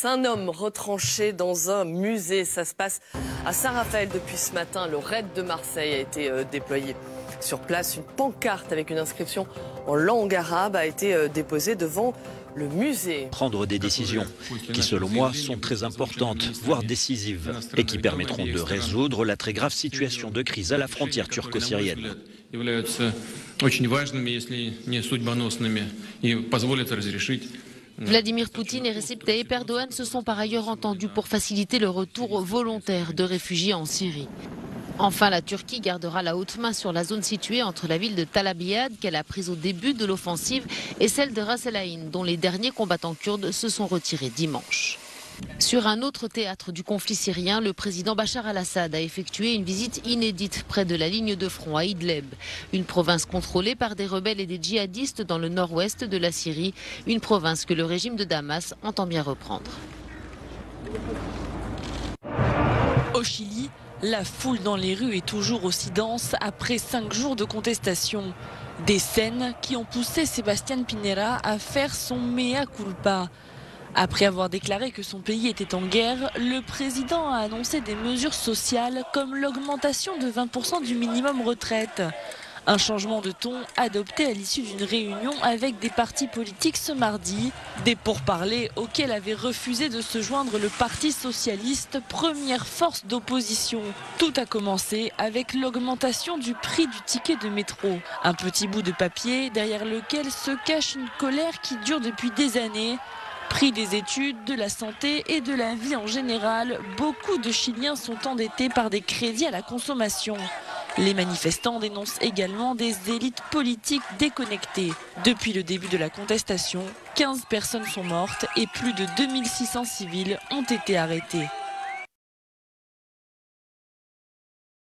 Un homme retranché dans un musée, ça se passe à Saint-Raphaël depuis ce matin. Le raid de Marseille a été déployé sur place. Une pancarte avec une inscription en langue arabe a été déposée devant le musée. Prendre des décisions qui, selon moi, sont très importantes, voire décisives, et qui permettront de résoudre la très grave situation de crise à la frontière turco-syrienne. Vladimir Poutine et Recep Tayyip Erdogan se sont par ailleurs entendus pour faciliter le retour volontaire de réfugiés en Syrie. Enfin, la Turquie gardera la haute main sur la zone située entre la ville de Tal Abyad, qu'elle a prise au début de l'offensive, et celle de Ras El Ain, dont les derniers combattants kurdes se sont retirés dimanche. Sur un autre théâtre du conflit syrien, le président Bachar al-Assad a effectué une visite inédite près de la ligne de front à Idlib, une province contrôlée par des rebelles et des djihadistes dans le nord-ouest de la Syrie, une province que le régime de Damas entend bien reprendre. Au Chili, la foule dans les rues est toujours aussi dense après 5 jours de contestation. Des scènes qui ont poussé Sebastián Piñera à faire son mea culpa. Après avoir déclaré que son pays était en guerre, le président a annoncé des mesures sociales comme l'augmentation de 20% du minimum retraite. Un changement de ton adopté à l'issue d'une réunion avec des partis politiques ce mardi. Des pourparlers auxquels avait refusé de se joindre le Parti socialiste, première force d'opposition. Tout a commencé avec l'augmentation du prix du ticket de métro. Un petit bout de papier derrière lequel se cache une colère qui dure depuis des années. Prix des études, de la santé et de la vie en général, beaucoup de Chiliens sont endettés par des crédits à la consommation. Les manifestants dénoncent également des élites politiques déconnectées. Depuis le début de la contestation, 15 personnes sont mortes et plus de 2600 civils ont été arrêtés.